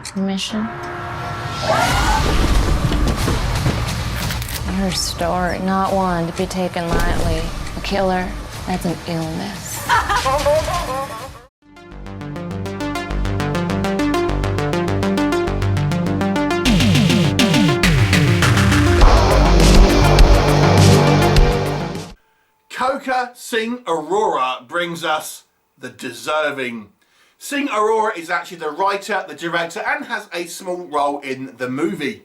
permission? Your story, not one to be taken lightly. A killer, that's an illness. Coca Sing Arora brings us The Deserving. Sing Arora is actually the writer, the director, and has a small role in the movie.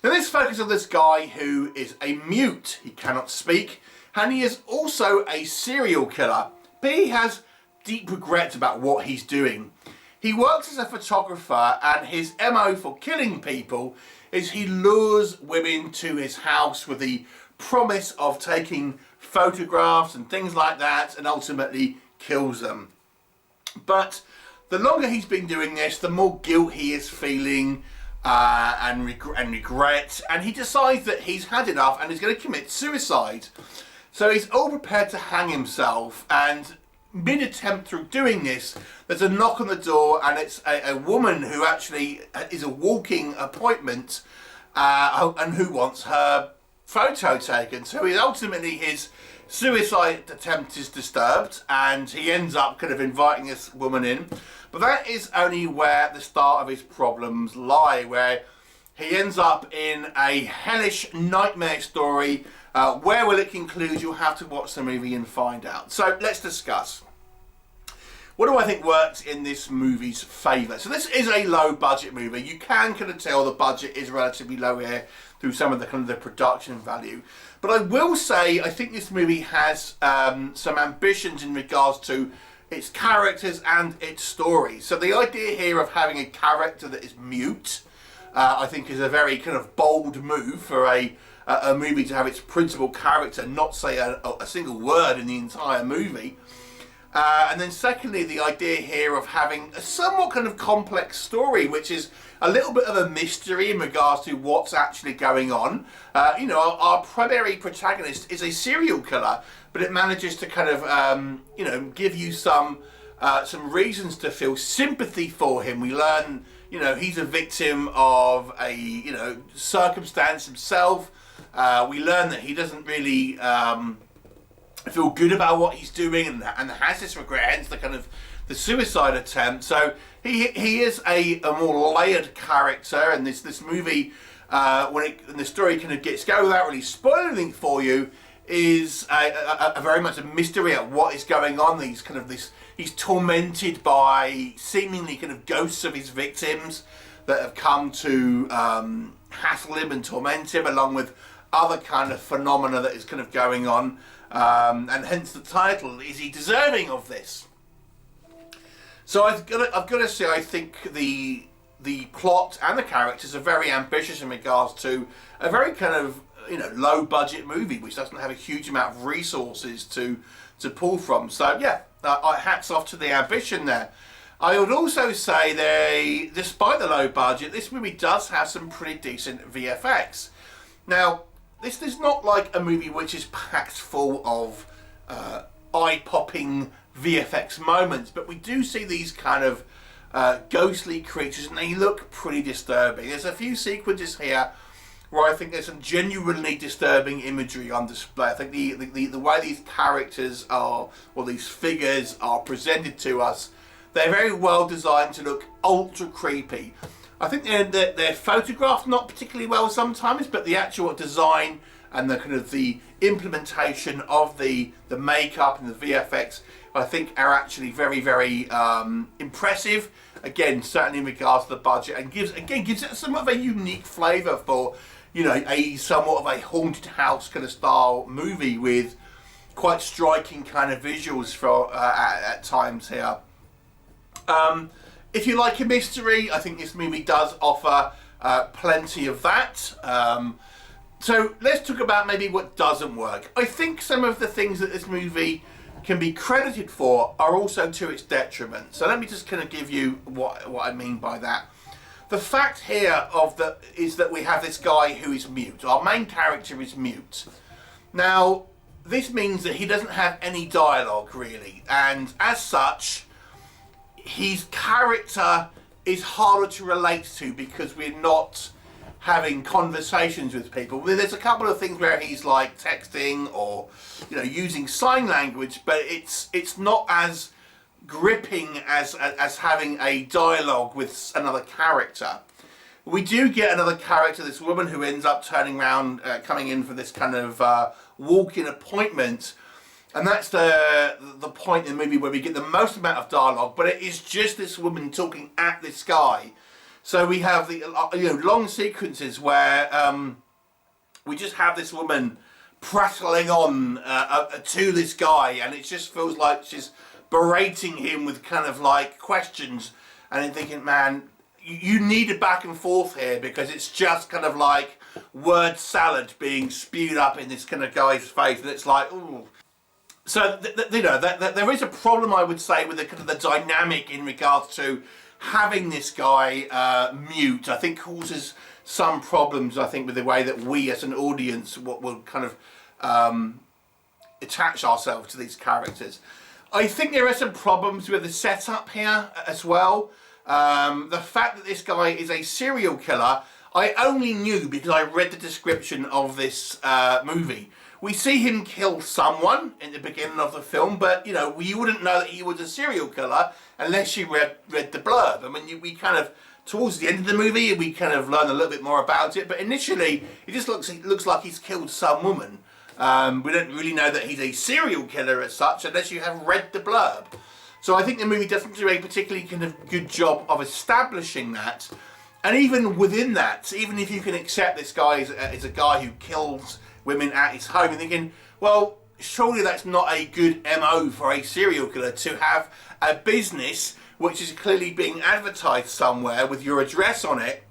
Now this focuses on this guy who is a mute. He cannot speak, and he is also a serial killer, but he has deep regrets about what he's doing. He works as a photographer, and his MO for killing people is he lures women to his house with the promise of taking photographs and things like that, and ultimately kills them. But the longer he's been doing this, the more guilt he is feeling and regret, and he decides that he's had enough and is going to commit suicide. So he's all prepared to hang himself, and mid-attempt through doing this, there's a knock on the door, and it's a woman who actually is a walking appointment and who wants her photo taken. So ultimately his suicide attempt is disturbed, and he ends up kind of inviting this woman in. But that is only where the start of his problems lie, where he ends up in a hellish nightmare story. Where will it conclude? You'll have to watch the movie and find out. So let's discuss. What do I think works in this movie's favour? So this is a low budget movie. You can kind of tell the budget is relatively low here through some of the kind of the production value. But I will say I think this movie has some ambitions in regards to its characters and its story. So the idea here of having a character that is mute, I think is a very kind of bold move for a movie to have its principal character not say a single word in the entire movie. And then secondly, the idea here of having a somewhat kind of complex story, which is a little bit of a mystery in regards to what's actually going on. You know, our primary protagonist is a serial killer, but it manages to kind of, you know, give you some reasons to feel sympathy for him. We learn, you know, he's a victim of a, you know, circumstance himself. We learn that he doesn't really feel good about what he's doing, and has this regret, hence the kind of the suicide attempt. So he is a more layered character, and this movie, when the story kind of gets going without really spoiling anything for you, is a very much a mystery at what is going on. He's tormented by seemingly kind of ghosts of his victims that have come to hassle him and torment him, along with other kind of phenomena that is kind of going on. And hence the title, is he deserving of this? So I've got to say, I think the plot and the characters are very ambitious in regards to a very kind of, you know, low budget movie which doesn't have a huge amount of resources to pull from. So yeah, hats off to the ambition there. I would also say despite the low budget, this movie does have some pretty decent VFX. Now, this is not like a movie which is packed full of eye-popping VFX moments, but we do see these kind of ghostly creatures, and they look pretty disturbing. There's a few sequences here where I think there's some genuinely disturbing imagery on display. I think the way these characters are, or these figures are presented to us, they're very well designed to look ultra creepy. I think they're photographed not particularly well sometimes, but the actual design and the kind of the implementation of the makeup and the VFX, I think, are actually very, very impressive. Again, certainly in regards to the budget, and gives it somewhat of a unique flavour for, you know, a somewhat of a haunted house kind of style movie with quite striking kind of visuals for at times here. If you like a mystery, I think this movie does offer plenty of that. So let's talk about maybe what doesn't work. I think some of the things that this movie can be credited for are also to its detriment. So let me just kind of give you what I mean by that. The fact here is that we have this guy who is mute. Our main character is mute. Now, this means that he doesn't have any dialogue really, and as such, his character is harder to relate to because we're not having conversations with people. There's a couple of things where he's like texting or, you know, using sign language, but it's not as gripping as having a dialogue with another character. We do get another character, this woman who ends up turning around, coming in for this kind of walk-in appointment, and that's the point in the movie where we get the most amount of dialogue, but it is just this woman talking at this guy. So we have the long sequences where we just have this woman prattling on to this guy, and it just feels like she's berating him with kind of like questions, and I'm thinking, man, you need a back and forth here, because it's just kind of like word salad being spewed up in this kind of guy's face, and it's like, ooh. So there is a problem, I would say, with the kind of the dynamic in regards to having this guy mute. I think causes some problems, I think, with the way that we as an audience will kind of attach ourselves to these characters. I think there are some problems with the setup here as well. The fact that this guy is a serial killer, I only knew because I read the description of this movie. We see him kill someone in the beginning of the film, but, you know, you wouldn't know that he was a serial killer unless you read the blurb. I mean, we kind of, towards the end of the movie, we kind of learn a little bit more about it, but initially, it just looks like he's killed some woman. We don't really know that he's a serial killer as such unless you have read the blurb. So I think the movie doesn't do a particularly kind of good job of establishing that. And even within that, even if you can accept this guy is a guy who kills women at his home, you're thinking, well, surely that's not a good MO for a serial killer, to have a business which is clearly being advertised somewhere with your address on it,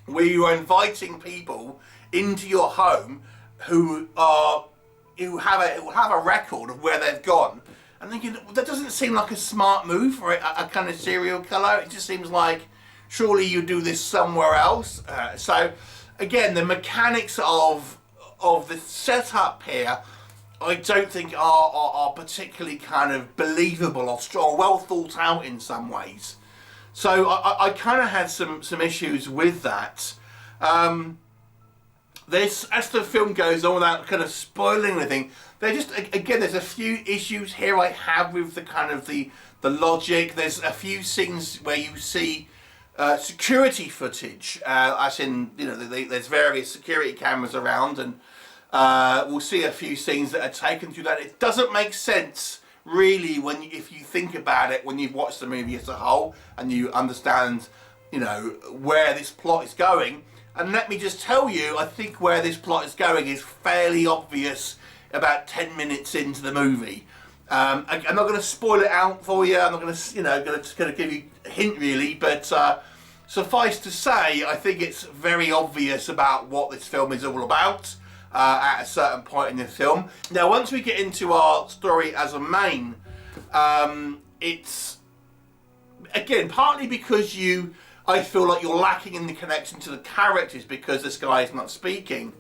where you are inviting people into your home who have a record of where they've gone. I'm thinking, that doesn't seem like a smart move for a kind of serial killer. It just seems like, surely you do this somewhere else. So again, the mechanics of the setup here, I don't think are particularly kind of believable or well thought out in some ways. So I kind of had some issues with that. As the film goes on, without kind of spoiling anything, there's a few issues here I have with the kind of the logic. There's a few scenes where you see security footage, as in, you know, there's various security cameras around, and we'll see a few scenes that are taken through that. It doesn't make sense really if you think about it, when you've watched the movie as a whole and you understand, you know, where this plot is going. And let me just tell you, I think where this plot is going is fairly obvious about 10 minutes into the movie. I'm not going to spoil it out for you. I'm not going to, going to give you a hint really, but suffice to say, I think it's very obvious about what this film is all about at a certain point in the film. Now, once we get into our story as a main, it's, again, partly because I feel like you're lacking in the connection to the characters because this guy is not speaking.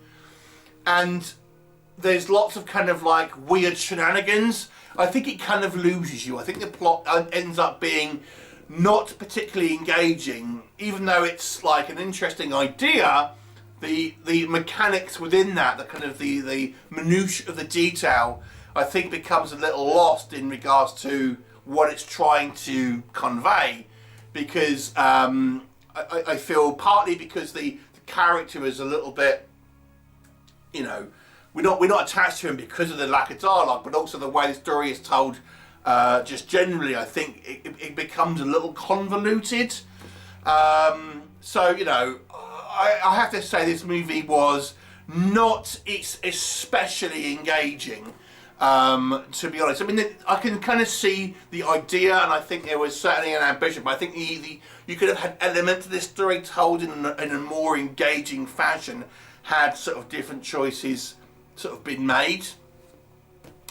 And there's lots of kind of like weird shenanigans. I think it kind of loses you. I think the plot ends up being not particularly engaging, even though it's like an interesting idea. The mechanics within that, the kind of the minutiae of the detail, I think becomes a little lost in regards to what it's trying to convey. Because I feel partly because the character is a little bit, you know, we're not attached to him because of the lack of dialogue, but also the way the story is told. Just generally, I think it becomes a little convoluted. So, you know, I have to say this movie was not especially engaging. To be honest, I mean, I can kind of see the idea, and I think there was certainly an ambition, but I think you could have had elements of this story told in a more engaging fashion had sort of different choices sort of been made.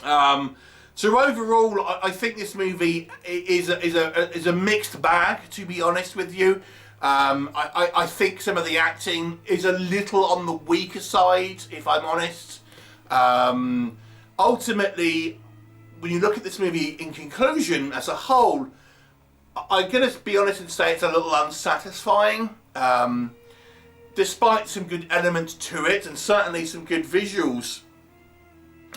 So overall, I think this movie is a mixed bag, to be honest with you. I think some of the acting is a little on the weaker side, if I'm honest. Ultimately, when you look at this movie in conclusion as a whole, I'm going to be honest and say it's a little unsatisfying. Despite some good elements to it, and certainly some good visuals,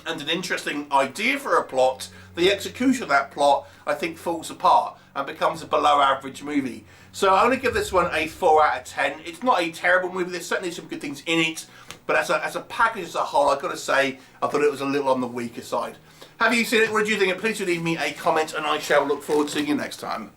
and an interesting idea for a plot, the execution of that plot, I think, falls apart and becomes a below average movie. So I'm going to give this one a 4 out of 10. It's not a terrible movie, there's certainly some good things in it, but as a package as a whole, I've got to say, I thought it was a little on the weaker side. Have you seen it? What did you think? Please do leave me a comment, and I shall look forward to seeing you next time.